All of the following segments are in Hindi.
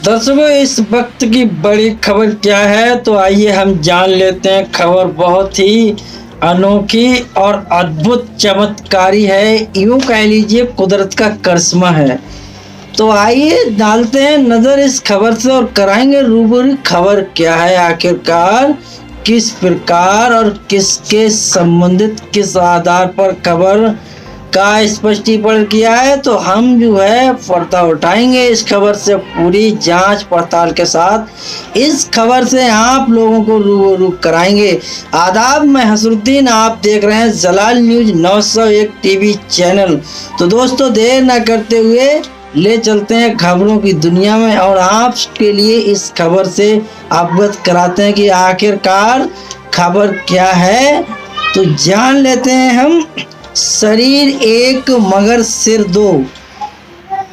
दर्शकों, इस वक्त की बड़ी खबर क्या है तो आइए हम जान लेते हैं। खबर बहुत ही अनोखी और अद्भुत चमत्कारी है, यूं कह लीजिए कुदरत का करिश्मा है। तो आइए डालते हैं नजर इस खबर से और कराएंगे रूबरू खबर क्या है, आखिरकार किस प्रकार और किसके संबंधित किस आधार पर खबर का स्पष्टीकरण किया है। तो हम जो है पर्दा उठाएंगे इस खबर से, पूरी जांच पड़ताल के साथ इस खबर से आप लोगों को रूबरू कराएंगे। आदाब, मैं हसरुद्दीन, आप देख रहे हैं जलाल न्यूज 901 टीवी चैनल। तो दोस्तों, देर न करते हुए ले चलते हैं खबरों की दुनिया में और आपके लिए इस खबर से अवगत कराते हैं कि आखिरकार खबर क्या है। तो जान लेते हैं हम। शरीर एक मगर सिर दो,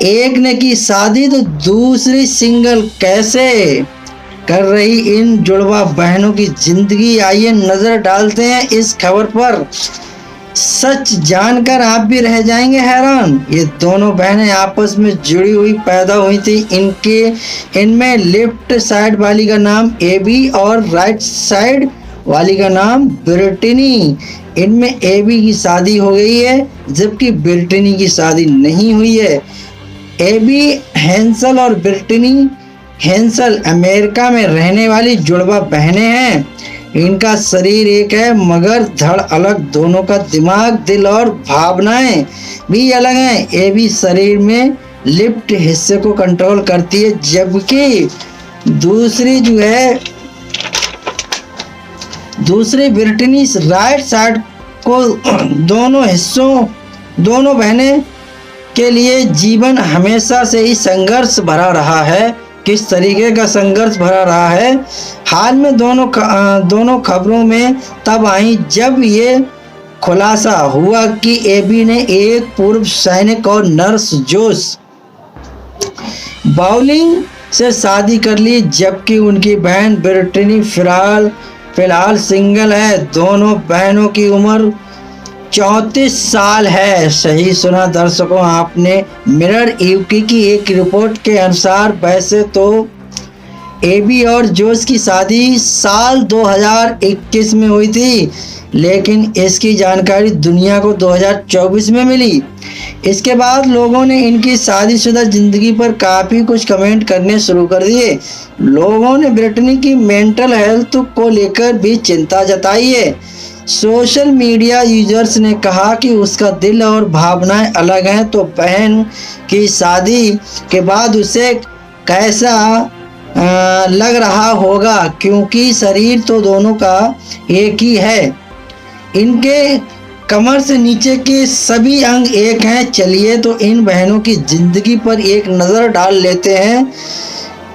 एक ने की शादी तो दूसरी सिंगल, कैसे कर रही इन जुड़वा बहनों की जिंदगी। आइए नजर डालते हैं इस खबर पर। सच जानकर आप भी रह जाएंगे हैरान। ये दोनों बहनें आपस में जुड़ी हुई पैदा हुई थी। इनमें लेफ्ट साइड वाली का नाम एबी और राइट साइड वाली का नाम ब्रिटनी। इनमें एबी की शादी हो गई है जबकि ब्रिटनी की शादी नहीं हुई है। एबी हेंसल और ब्रिटनी हेंसल अमेरिका में रहने वाली जुड़वा बहनें हैं। इनका शरीर एक है मगर धड़ अलग, दोनों का दिमाग, दिल और भावनाएं भी अलग हैं। एबी शरीर में लिफ्ट हिस्से को कंट्रोल करती है जबकि दूसरी ब्रिटनी राइट साइड को। दोनों बहनें के लिए जीवन हमेशा से ही संघर्ष भरा रहा है। किस तरीके का संघर्ष भरा रहा है, हाल में दोनों खबरों में तब आई जब ये खुलासा हुआ कि एबी ने एक पूर्व सैनिक और नर्स जोश बाउलिंग से शादी कर ली जबकि उनकी बहन ब्रिटनी फिलहाल सिंगल है। दोनों बहनों की उम्र 34 साल है। सही सुना दर्शकों आपने। मिरर यूके की एक रिपोर्ट के अनुसार वैसे तो एबी और जोश की शादी साल 2021 में हुई थी, लेकिन इसकी जानकारी दुनिया को 2024 में मिली। इसके बाद लोगों ने इनकी शादीशुदा जिंदगी पर काफ़ी कुछ कमेंट करने शुरू कर दिए। लोगों ने ब्रिटनी की मेंटल हेल्थ को लेकर भी चिंता जताई है। सोशल मीडिया यूजर्स ने कहा कि उसका दिल और भावनाएं अलग हैं, तो बहन की शादी के बाद उसे कैसा लग रहा होगा, क्योंकि शरीर तो दोनों का एक ही है। इनके कमर से नीचे के सभी अंग एक हैं। चलिए तो इन बहनों की जिंदगी पर एक नज़र डाल लेते हैं,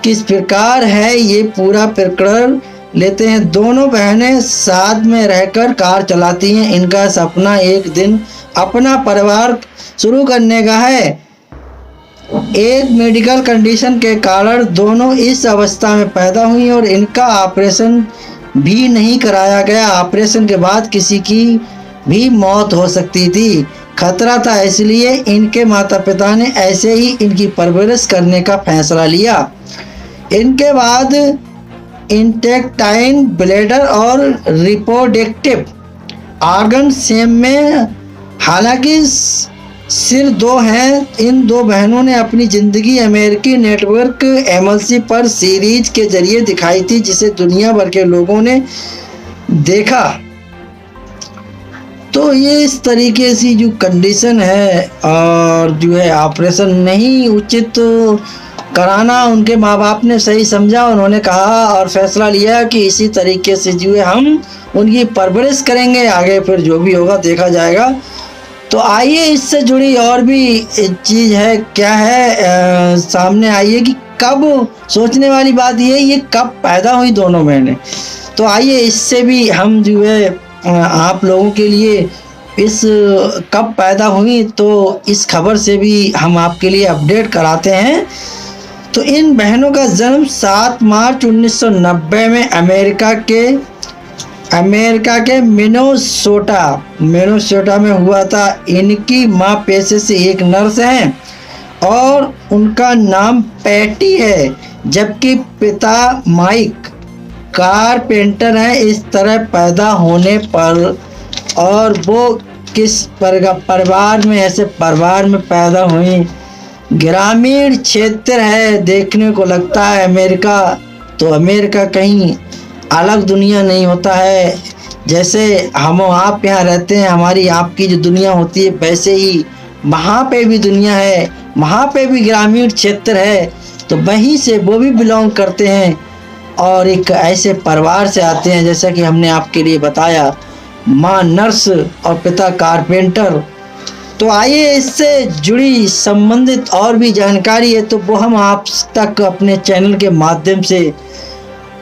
किस प्रकार है ये पूरा प्रकरण लेते हैं। दोनों बहनें साथ में रहकर कार चलाती हैं। इनका सपना एक दिन अपना परिवार शुरू करने का है। एक मेडिकल कंडीशन के कारण दोनों इस अवस्था में पैदा हुई और इनका ऑपरेशन भी नहीं कराया गया। ऑपरेशन के बाद किसी की भी मौत हो सकती थी, खतरा था, इसलिए इनके माता पिता ने ऐसे ही इनकी परवरिश करने का फैसला लिया। इनके बाद इंटेस्टाइन, ब्लैडर और रिप्रोडक्टिव ऑर्गन सेम में, हालांकि सिर दो हैं। इन दो बहनों ने अपनी ज़िंदगी अमेरिकी नेटवर्क एमएलसी पर सीरीज के जरिए दिखाई थी, जिसे दुनिया भर के लोगों ने देखा। तो ये इस तरीके से जो कंडीशन है और जो है ऑपरेशन नहीं उचित कराना उनके माँ बाप ने सही समझा। उन्होंने कहा और फैसला लिया कि इसी तरीके से जो है हम उनकी परवरिश करेंगे, आगे फिर जो भी होगा देखा जाएगा। तो आइए इससे जुड़ी और भी चीज़ है, क्या है सामने आइए कि कब, सोचने वाली बात ये कब पैदा हुई दोनों बहनें। तो आइए इससे भी हम जो है आप लोगों के लिए इस कब पैदा हुई तो इस खबर से भी हम आपके लिए अपडेट कराते हैं। तो इन बहनों का जन्म 7 मार्च 1990 में अमेरिका के मिनेसोटा में हुआ था। इनकी माँ पेशे से एक नर्स हैं और उनका नाम पैटी है, जबकि पिता माइक कारपेंटर है। इस तरह पैदा होने पर और वो किस परिवार में, ऐसे परिवार में पैदा हुई। ग्रामीण क्षेत्र है, देखने को लगता है अमेरिका, तो अमेरिका कहीं अलग दुनिया नहीं होता है। जैसे हम आप यहाँ रहते हैं, हमारी आपकी जो दुनिया होती है, वैसे ही वहाँ पे भी दुनिया है, वहाँ पे भी ग्रामीण क्षेत्र है, तो वहीं से वो भी बिलोंग करते हैं और एक ऐसे परिवार से आते हैं जैसा कि हमने आपके लिए बताया, माँ नर्स और पिता कारपेंटर। तो आइए इससे जुड़ी संबंधित और भी जानकारी है तो वो हम आप तक अपने चैनल के माध्यम से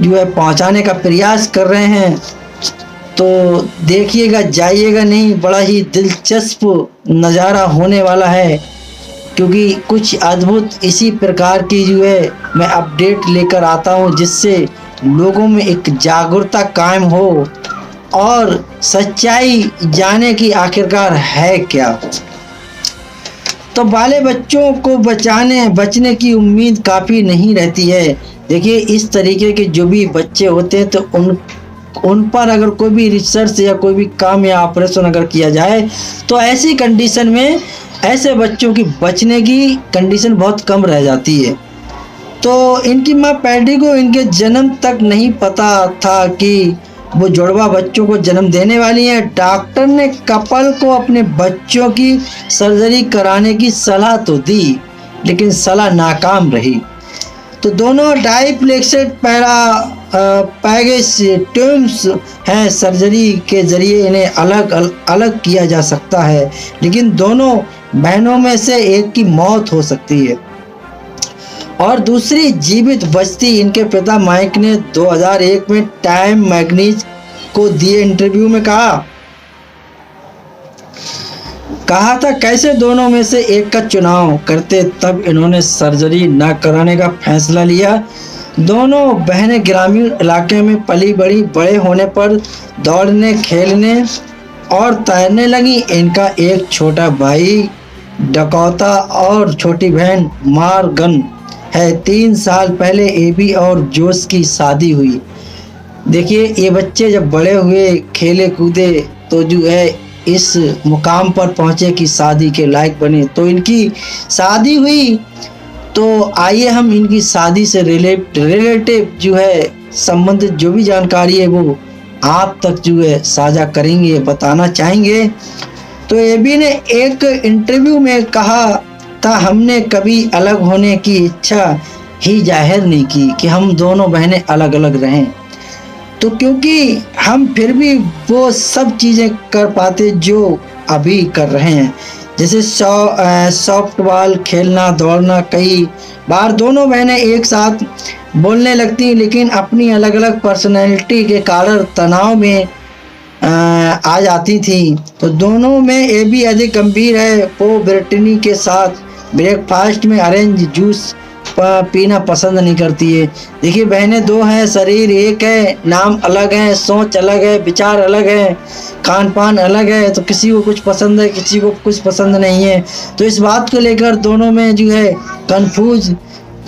जो है पहुंचाने का प्रयास कर रहे हैं। तो देखिएगा, जाइएगा नहीं, बड़ा ही दिलचस्प नज़ारा होने वाला है, क्योंकि कुछ अद्भुत इसी प्रकार की जो है मैं अपडेट लेकर आता हूं, जिससे लोगों में एक जागरूकता कायम हो और सच्चाई जाने की आखिरकार है क्या। तो बाले बच्चों को बचने की उम्मीद काफ़ी नहीं रहती है। देखिए, इस तरीके के जो भी बच्चे होते हैं तो उन पर अगर कोई भी रिसर्च या कोई भी काम या ऑपरेशन अगर किया जाए तो ऐसी कंडीशन में ऐसे बच्चों की बचने की कंडीशन बहुत कम रह जाती है। तो इनकी माँ पैटी को इनके जन्म तक नहीं पता था कि वो जुड़वा बच्चों को जन्म देने वाली है। डॉक्टर ने कपल को अपने बच्चों की सर्जरी कराने की सलाह तो दी, लेकिन सलाह नाकाम रही। तो दोनों डाइप्लेक्सेड पैगेज ट्यूब्स हैं, सर्जरी के जरिए इन्हें अलग किया जा सकता है, लेकिन दोनों बहनों में से एक की मौत हो सकती है और दूसरी जीवित बचती। इनके पिता माइक ने 2001 में टाइम मैगजीन को दिए इंटरव्यू में कहा था कैसे दोनों में से एक का चुनाव करते, तब इन्होंने सर्जरी न कराने का फैसला लिया। दोनों बहनें ग्रामीण इलाके में पली बड़ी, बड़े होने पर दौड़ने, खेलने और तैरने लगी। इनका एक छोटा भाई डकोटा और छोटी बहन मॉर्गन है। 3 साल पहले एबी और जोश की शादी हुई। देखिए, ये बच्चे जब बड़े हुए, खेले कूदे, तो जो है इस मुकाम पर पहुँचे कि शादी के लायक बने। तो इनकी शादी हुई। तो आइए हम इनकी शादी से रिलेटिव जो है संबंधित जो भी जानकारी है वो आप तक जो है साझा करेंगे, बताना चाहेंगे। तो एबी ने एक इंटरव्यू में कहा था, हमने कभी अलग होने की इच्छा ही जाहिर नहीं की कि हम दोनों बहनें अलग अलग रहें, तो क्योंकि हम फिर भी वो सब चीज़ें कर पाते जो अभी कर रहे हैं, जैसे सॉफ्टबॉल खेलना, दौड़ना। कई बार दोनों बहनें एक साथ बोलने लगती, लेकिन अपनी अलग अलग पर्सनैलिटी के कारण तनाव में आ जाती थी। तो दोनों में एबी अधिक गंभीर है, वो ब्रिटनी के साथ ब्रेकफास्ट में ऑरेंज जूस पीना पसंद नहीं करती है। देखिए, बहनें 2 हैं, शरीर एक है, नाम अलग है, सोच अलग है, विचार अलग है, खान पान अलग है। तो किसी को कुछ पसंद है, किसी को कुछ पसंद नहीं है। तो इस बात को लेकर दोनों में जो है कंफ्यूज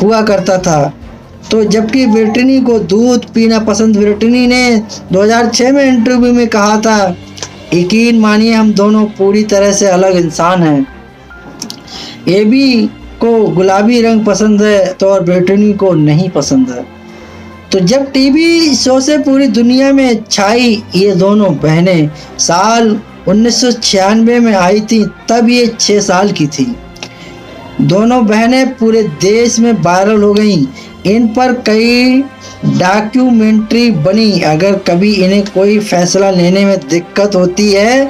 हुआ करता था। तो जबकि ब्रिटनी को दूध पीना पसंद, ब्रिटनी ने 2006 में इंटरव्यू में कहा था, यकीन मानिए हम दोनों पूरी तरह से अलग इंसान हैं। एबी को गुलाबी रंग पसंद है तो और ब्रिटनी को नहीं पसंद है। तो जब टीवी शो से पूरी दुनिया में छाई ये दोनों बहनें साल 1996 में आई थी, तब ये 6 साल की थी। दोनों बहनें पूरे देश में वायरल हो गईं। इन पर कई डॉक्यूमेंट्री बनी। अगर कभी इन्हें कोई फैसला लेने में दिक्कत होती है,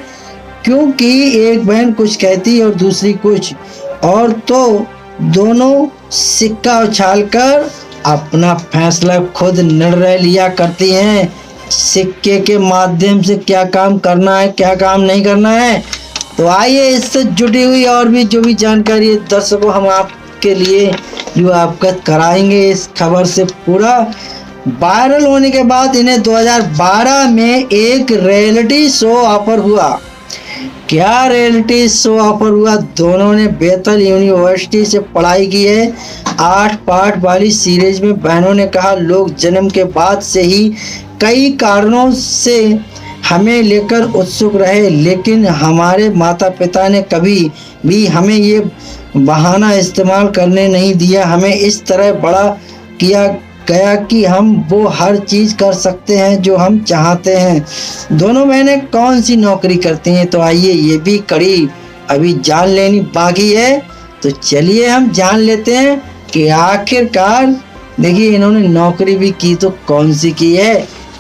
क्योंकि एक बहन कुछ कहती है और दूसरी कुछ, और तो दोनों सिक्का उछालकर अपना फैसला खुद निर्णय लिया करती हैं। सिक्के के माध्यम से क्या काम करना है, क्या काम नहीं करना है। तो आइए इससे जुड़ी हुई और भी जो भी जानकारी दर्शकों हम आपके लिए जो अवगत कराएंगे इस खबर से। पूरा वायरल होने के बाद इन्हें 2012 में एक रियलिटी शो ऑफर हुआ। क्या रियलिटी शो ऑफर हुआ। दोनों ने बेतल यूनिवर्सिटी से पढ़ाई की है। 8 पार्ट वाली सीरीज में बहनों ने कहा, लोग जन्म के बाद से ही कई कारणों से हमें लेकर उत्सुक रहे, लेकिन हमारे माता पिता ने कभी भी हमें ये बहाना इस्तेमाल करने नहीं दिया। हमें इस तरह बड़ा किया गया कि हम वो हर चीज़ कर सकते हैं जो हम चाहते हैं। दोनों बहनें कौन सी नौकरी करती हैं, तो आइए ये भी कड़ी अभी जान लेनी बाकी है। तो चलिए हम जान लेते हैं कि आखिरकार देखिए इन्होंने नौकरी भी की तो कौन सी की है।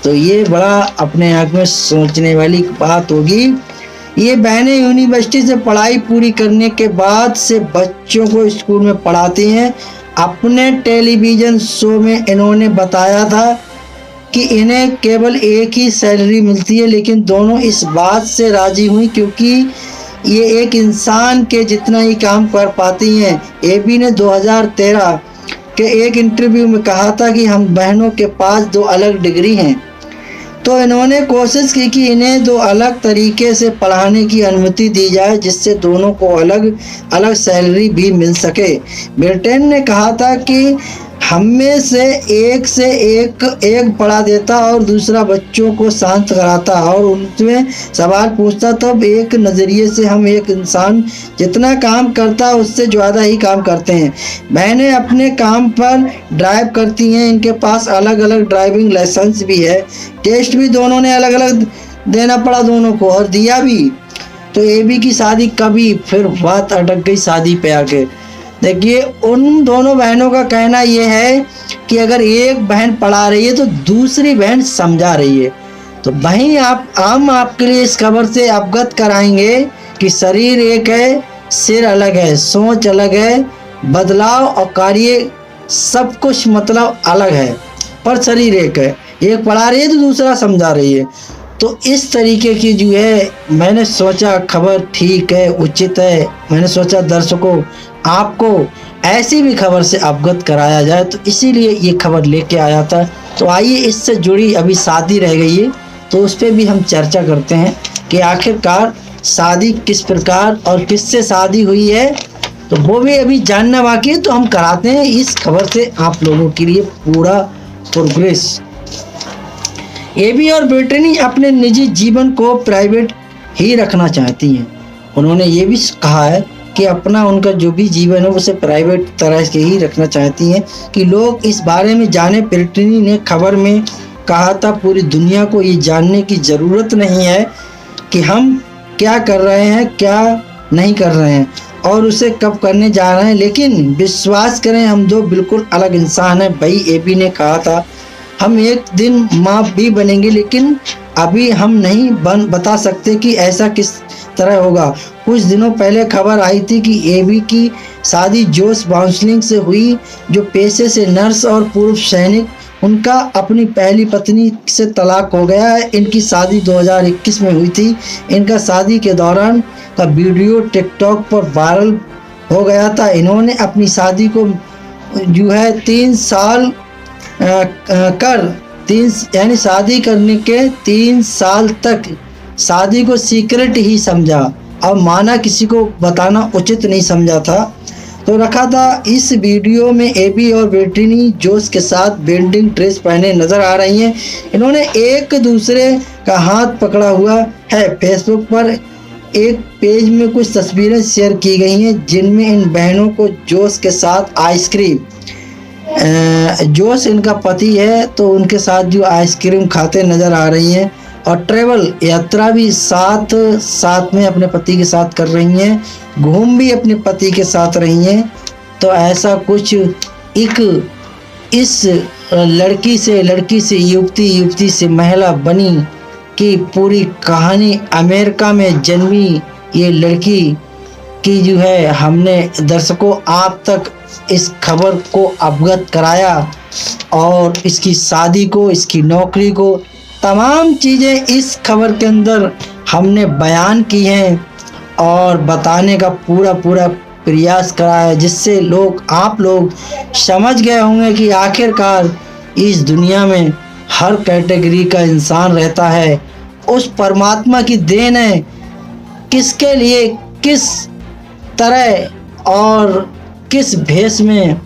तो ये बड़ा अपने आप में सोचने वाली बात होगी। ये बहनें यूनिवर्सिटी से पढ़ाई पूरी करने के बाद से बच्चों को स्कूल में पढ़ाती हैं। अपने टेलीविज़न शो में इन्होंने बताया था कि इन्हें केवल एक ही सैलरी मिलती है, लेकिन दोनों इस बात से राज़ी हुई क्योंकि ये एक इंसान के जितना ही काम कर पाती हैं। एबी ने 2013 के एक इंटरव्यू में कहा था कि हम बहनों के पास 2 अलग डिग्री हैं, तो इन्होंने कोशिश की कि इन्हें 2 अलग तरीके से पढ़ाने की अनुमति दी जाए, जिससे दोनों को अलग अलग सैलरी भी मिल सके। ब्रिटेन ने कहा था कि हम में से एक पढ़ा देता और दूसरा बच्चों को शांत कराता और उनमें सवाल पूछता, तब एक नज़रिए से हम एक इंसान जितना काम करता है उससे ज़्यादा ही काम करते हैं। बहनें अपने काम पर ड्राइव करती हैं, इनके पास अलग अलग ड्राइविंग लाइसेंस भी है। टेस्ट भी दोनों ने अलग अलग देना पड़ा दोनों को, और दिया भी। तो एबी की शादी कभी, फिर बात अटक गई शादी पे आके। देखिए उन दोनों बहनों का कहना यह है कि अगर एक बहन पढ़ा रही है तो दूसरी बहन समझा रही है। तो वहीं हम आपके लिए इस खबर से अवगत कराएंगे कि शरीर एक है, सिर अलग है, सोच अलग है, बदलाव और कार्य सब कुछ मतलब अलग है, पर शरीर एक है। एक पढ़ा रही है तो दूसरा समझा रही है। तो इस तरीके की जो है मैंने सोचा खबर ठीक है, उचित है। मैंने सोचा दर्शकों आपको ऐसी भी खबर से अवगत कराया जाए, तो इसीलिए ये खबर लेके आया था। तो आइए इससे जुड़ी अभी शादी रह गई है तो उस पर भी हम चर्चा करते हैं कि आखिरकार शादी किस प्रकार और किससे शादी हुई है, तो वो भी अभी जानना बाकी है। तो हम कराते हैं इस खबर से आप लोगों के लिए पूरा प्रोग्रेस। एबी और ब्रिटनी अपने निजी जीवन को प्राइवेट ही रखना चाहती हैं। उन्होंने ये भी कहा है कि अपना उनका जो भी जीवन है उसे प्राइवेट तरह से ही रखना चाहती हैं कि लोग इस बारे में जाने। ब्रिटनी ने खबर में कहा था, पूरी दुनिया को ये जानने की ज़रूरत नहीं है कि हम क्या कर रहे हैं, क्या नहीं कर रहे हैं और उसे कब करने जा रहे हैं, लेकिन विश्वास करें हम 2 बिल्कुल अलग इंसान हैं। भाई एबी ने कहा था हम एक दिन माँ भी बनेंगे, लेकिन अभी हम नहीं बता सकते कि ऐसा किस तरह होगा। कुछ दिनों पहले खबर आई थी कि एबी की शादी जोश बाउंसलिंग से हुई, जो पेशे से नर्स और पूर्व सैनिक। उनका अपनी पहली पत्नी से तलाक हो गया है। इनकी शादी 2021 में हुई थी। इनका शादी के दौरान का वीडियो टिकटॉक पर वायरल हो गया था। इन्होंने अपनी शादी को जो है 3 साल यानी शादी करने के 3 साल तक शादी को सीक्रेट ही समझा और माना किसी को बताना उचित नहीं समझा था, तो रखा था। इस वीडियो में एबी और ब्रिटनी जोश के साथ वेडिंग ड्रेस पहने नजर आ रही हैं। इन्होंने एक दूसरे का हाथ पकड़ा हुआ है। फेसबुक पर एक पेज में कुछ तस्वीरें शेयर की गई हैं जिनमें इन बहनों को जोश के साथ आइसक्रीम, जोश इनका पति है तो उनके साथ जो आइसक्रीम खाते नज़र आ रही हैं, और ट्रैवल यात्रा भी साथ में अपने पति के साथ कर रही हैं, घूम भी अपने पति के साथ रही हैं। तो ऐसा कुछ एक इस लड़की से युवती से महिला बनी की पूरी कहानी। अमेरिका में जन्मी ये लड़की की जो है हमने दर्शकों आप तक इस खबर को अवगत कराया और इसकी शादी को, इसकी नौकरी को, तमाम चीज़ें इस खबर के अंदर हमने बयान की हैं और बताने का पूरा प्रयास करा है, जिससे आप लोग समझ गए होंगे कि आखिरकार इस दुनिया में हर कैटेगरी का इंसान रहता है। उस परमात्मा की देन है किसके लिए, किस तरह और किस भेष में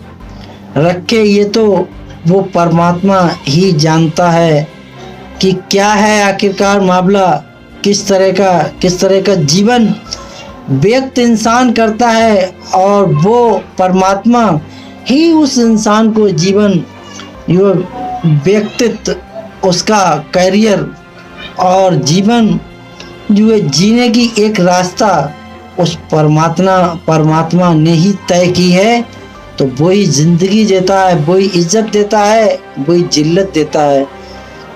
रखे, ये तो वो परमात्मा ही जानता है कि क्या है आखिरकार मामला, किस तरह का जीवन व्यक्त इंसान करता है, और वो परमात्मा ही उस इंसान को जीवन, जो व्यक्तित्व, उसका करियर और जीवन जो है जीने की एक रास्ता उस परमात्मा ने ही तय की है। तो वही ज़िंदगी देता है, वही इज्जत देता है, वही जिल्लत देता है।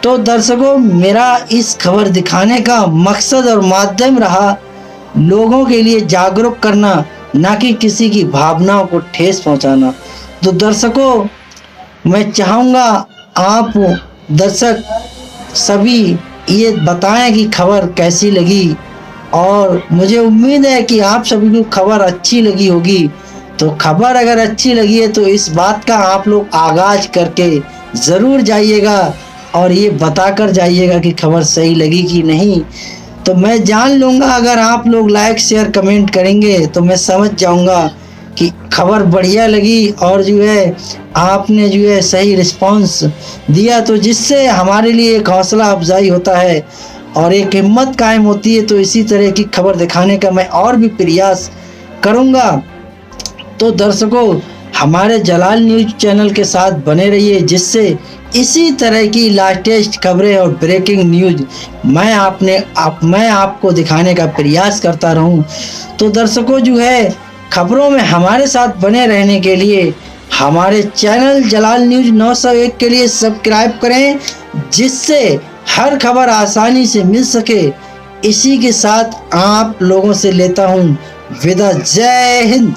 तो दर्शकों, मेरा इस खबर दिखाने का मकसद और माध्यम रहा लोगों के लिए जागरूक करना, ना कि किसी की भावनाओं को ठेस पहुंचाना। तो दर्शकों, मैं चाहूँगा आप दर्शक सभी ये बताएं कि खबर कैसी लगी, और मुझे उम्मीद है कि आप सभी को खबर अच्छी लगी होगी। तो खबर अगर अच्छी लगी है तो इस बात का आप लोग आगाज करके ज़रूर जाइएगा और ये बताकर जाइएगा कि खबर सही लगी कि नहीं। तो मैं जान लूँगा, अगर आप लोग लाइक शेयर कमेंट करेंगे तो मैं समझ जाऊँगा कि खबर बढ़िया लगी, और जो है आपने जो है सही रिस्पांस दिया, तो जिससे हमारे लिए एक हौसला अफजाई होता है और एक हिम्मत कायम होती है। तो इसी तरह की खबर दिखाने का मैं और भी प्रयास करूँगा। तो दर्शकों, हमारे जलाल न्यूज़ चैनल के साथ बने रहिए, जिससे इसी तरह की लेटेस्ट खबरें और ब्रेकिंग न्यूज़ मैं आपको दिखाने का प्रयास करता रहूं। तो दर्शकों, जो है खबरों में हमारे साथ बने रहने के लिए हमारे चैनल जलाल न्यूज़ 901 के लिए सब्सक्राइब करें, जिससे हर खबर आसानी से मिल सके। इसी के साथ आप लोगों से लेता हूं विदा। जय हिंद।